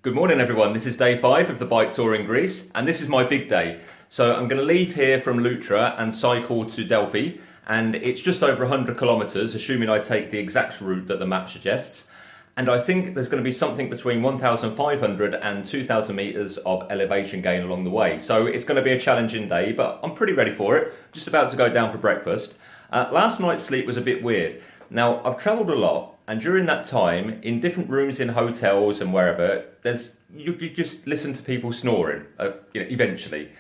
Good morning everyone, this is day 5 of the bike tour in Greece and this is my big day. So I'm going to leave here from Loutra and cycle to Delphi, and it's just over 100 kilometers, assuming I take the exact route that the map suggests. And I think there's going to be something between 1,500 and 2,000 meters of elevation gain along the way. So it's going to be a challenging day, but I'm pretty ready for it. Just about to go down for breakfast. Last night's sleep was a bit weird. Now, I've travelled a lot, and during that time, in different rooms in hotels and wherever, you just listen to people snoring, eventually.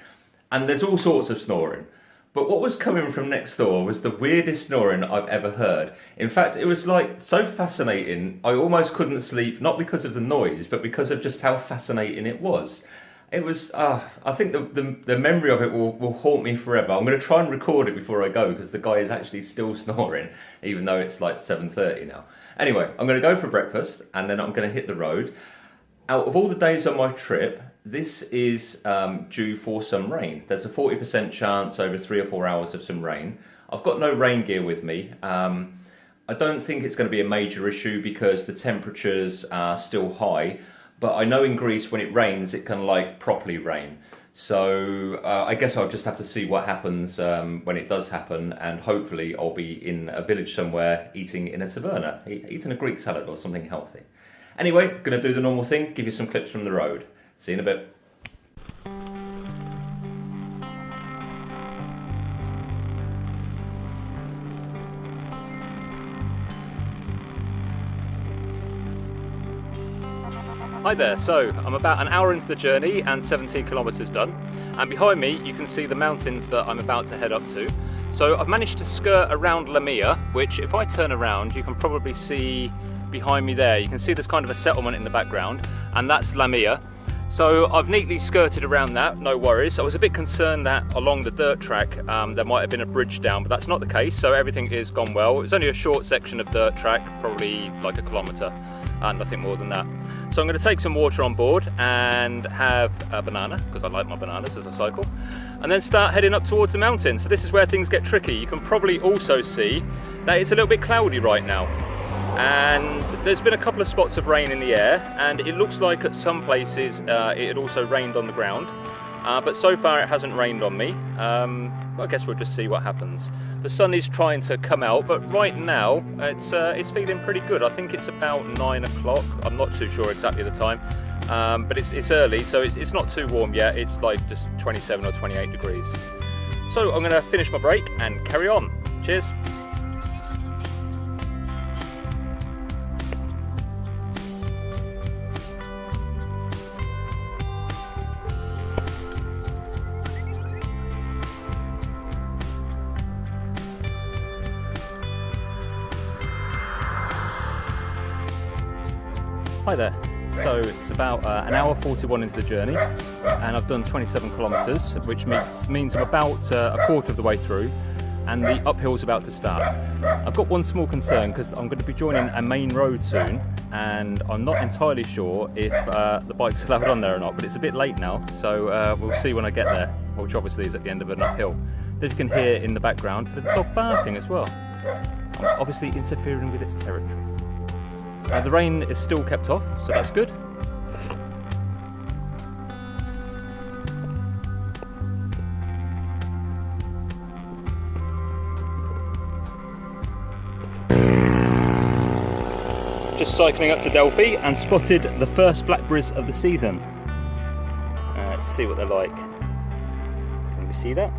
And there's all sorts of snoring. But what was coming from next door was the weirdest snoring I've ever heard. In fact, it was like so fascinating, I almost couldn't sleep, not because of the noise, but because of just how fascinating it was. It was, I think the memory of it will haunt me forever. I'm going to try and record it before I go, because the guy is actually still snoring, even though it's like 7:30 now. Anyway, I'm going to go for breakfast, and then I'm going to hit the road. Out of all the days on my trip, this is due for some rain. There's a 40% chance over 3 or 4 hours of some rain. I've got no rain gear with me. I don't think it's going to be a major issue because the temperatures are still high. But I know in Greece when it rains, it can like properly rain. So I guess I'll just have to see what happens when it does happen, and hopefully I'll be in a village somewhere eating in a taverna, eating a Greek salad or something healthy. Anyway, gonna do the normal thing, give you some clips from the road. See you in a bit. Hi there, so I'm about an hour into the journey and 17 kilometers done, and behind me you can see the mountains that I'm about to head up to. So I've managed to skirt around Lamia, which if I turn around you can probably see behind me there. You can see there's kind of a settlement in the background, and that's Lamia. So I've neatly skirted around that, no worries. I was a bit concerned that along the dirt track there might have been a bridge down, but that's not the case, so everything is gone well. It's only a short section of dirt track, probably like a kilometre, and nothing more than that. So I'm going to take some water on board and have a banana, because I like my bananas as I cycle, and then start heading up towards the mountain. So this is where things get tricky. You can probably also see that it's a little bit cloudy right now. And there's been a couple of spots of rain in the air, and it looks like at some places it had also rained on the ground, but so far it hasn't rained on me. I guess we'll just see what happens. The sun is trying to come out, but right now it's feeling pretty good. I think it's about 9 o'clock. I'm not too sure exactly the time, but it's early, so it's not too warm yet. It's like just 27 or 28 degrees. So I'm going to finish my break and carry on. Cheers. Hi there. So it's about an hour 41 into the journey, and I've done 27 kilometres, which means I'm about a quarter of the way through, and the uphill's about to start. I've got one small concern because I'm going to be joining a main road soon, and I'm not entirely sure if the bike's allowed on there or not, but it's a bit late now, so we'll see when I get there, which obviously is at the end of an uphill. As you can hear in the background, the dog barking as well. I'm obviously interfering with its territory. The rain is still kept off, so that's good. Just cycling up to Delphi and spotted the first blackberries of the season. Let's see what they're like. Can we see that?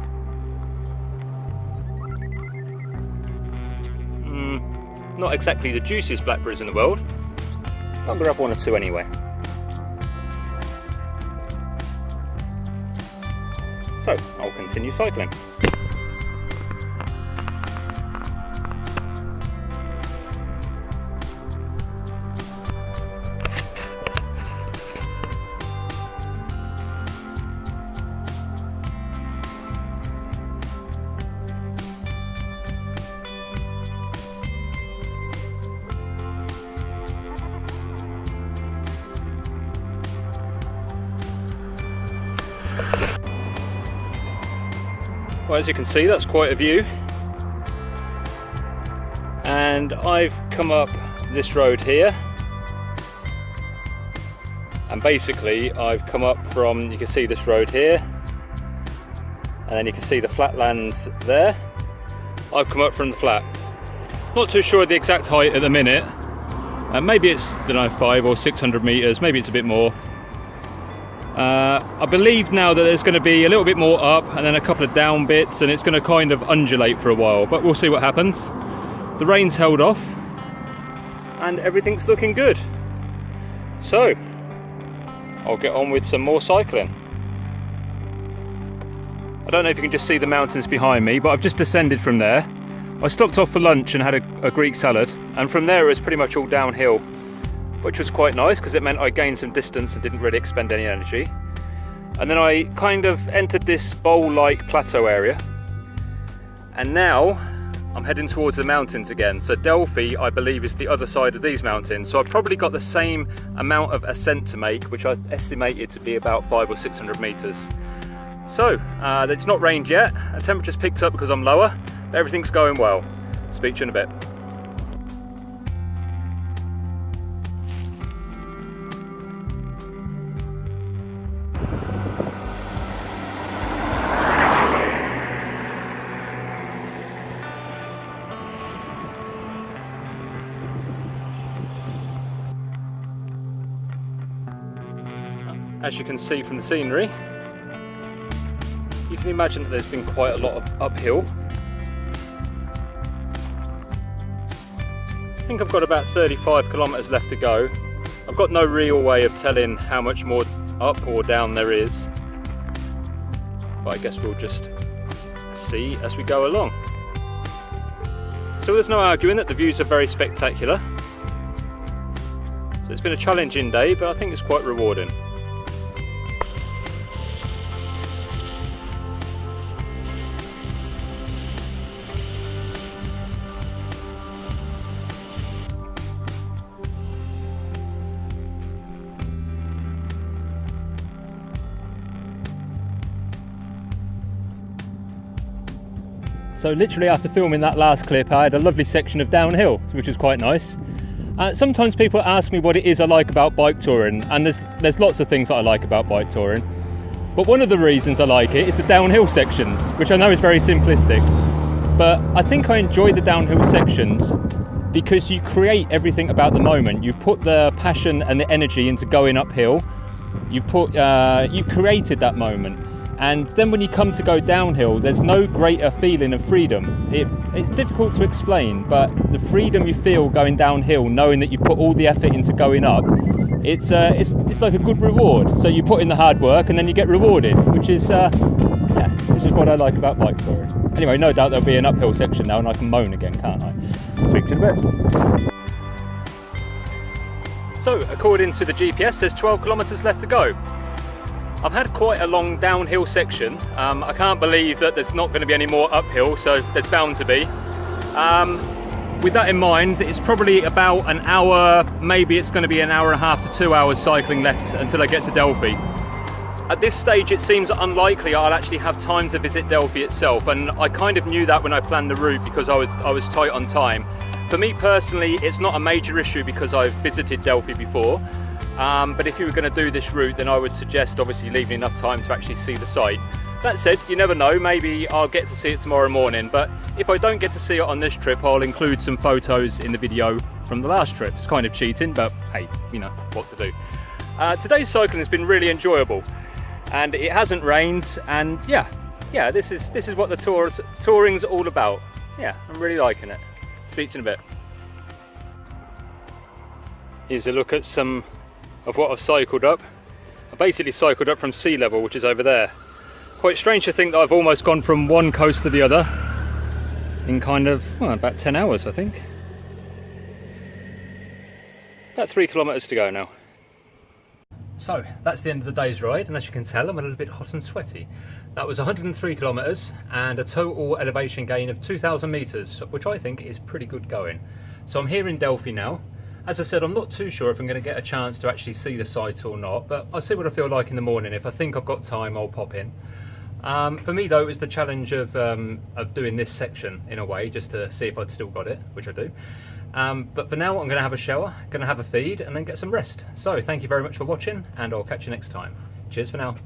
Not exactly the juiciest blackberries in the world. I'll grab 1 or 2 anyway. So, I'll continue cycling. Well, as you can see, that's quite a view. And I've come up this road here And basically I've come up from, you can see this road here, and then you can see the flatlands there. I've come up from the flat. Not too sure of the exact height at the minute. Maybe it's, I don't know, 500 or 600 meters, maybe it's a bit more. I believe now that there's going to be a little bit more up and then a couple of down bits, and it's going to kind of undulate for a while, but we'll see what happens. The rain's held off and everything's looking good. So I'll get on with some more cycling. I don't know if you can just see the mountains behind me, but I've just descended from there. I stopped off for lunch and had a Greek salad, and from there it was pretty much all downhill, which was quite nice because it meant I gained some distance and didn't really expend any energy. And then I kind of entered this bowl-like plateau area, and now I'm heading towards the mountains again. So Delphi, I believe, is the other side of these mountains, so I've probably got the same amount of ascent to make, which I estimated to be about 500 or 600 meters. So it's not rained yet, the temperature's picked up because I'm lower, but everything's going well. Speak to you in a bit. As you can see from the scenery, you can imagine that there's been quite a lot of uphill. I think I've got about 35 kilometers left to go. I've got no real way of telling how much more up or down there is, but I guess we'll just see as we go along. So there's no arguing that the views are very spectacular. So it's been a challenging day, but I think it's quite rewarding. So literally after filming that last clip, I had a lovely section of downhill, which is quite nice. Sometimes people ask me what it is I like about bike touring, and there's lots of things that I like about bike touring. But one of the reasons I like it is the downhill sections, which I know is very simplistic. But I think I enjoy the downhill sections because you create everything about the moment. You put the passion and the energy into going uphill. You've created that moment. And then when you come to go downhill, there's no greater feeling of freedom. It's difficult to explain, but the freedom you feel going downhill, knowing that you put all the effort into going up, it's like a good reward. So you put in the hard work and then you get rewarded, which is what I like about bike touring. Anyway, no doubt there'll be an uphill section now and I can moan again, can't I? Speak to you in a bit. So according to the GPS, there's 12 kilometers left to go. I've had quite a long downhill section. I can't believe that there's not going to be any more uphill, so there's bound to be. With that in mind, it's probably about an hour, maybe it's going to be an hour and a half to 2 hours cycling left until I get to Delphi. At this stage it seems unlikely I'll actually have time to visit Delphi itself, and I kind of knew that when I planned the route because I was tight on time. For me personally, it's not a major issue because I've visited Delphi before. But if you were going to do this route, then I would suggest obviously leaving enough time to actually see the site. That said, you never know, maybe I'll get to see it tomorrow morning, but if I don't get to see it on this trip, I'll include some photos in the video from the last trip. It's kind of cheating, but hey, you know what to do. Today's cycling has been really enjoyable, and it hasn't rained, and yeah, this is what the touring's all about. Yeah, I'm really liking it. Speak to you in a bit. Here's a look at some of what I've cycled up. I basically cycled up from sea level, which is over there. Quite strange to think that I've almost gone from one coast to the other in kind of, well, about 10 hours I think. About 3 kilometers to go now. So that's the end of the day's ride, and as you can tell I'm a little bit hot and sweaty. That was 103 kilometers and a total elevation gain of 2,000 meters, which I think is pretty good going. So I'm here in Delphi now. As I said, I'm not too sure if I'm going to get a chance to actually see the site or not, but I'll see what I feel like in the morning. If I think I've got time, I'll pop in. For me though, it was the challenge of doing this section in a way, just to see if I'd still got it, which I do. But for now, I'm going to have a shower, going to have a feed, and then get some rest. So thank you very much for watching, and I'll catch you next time. Cheers for now.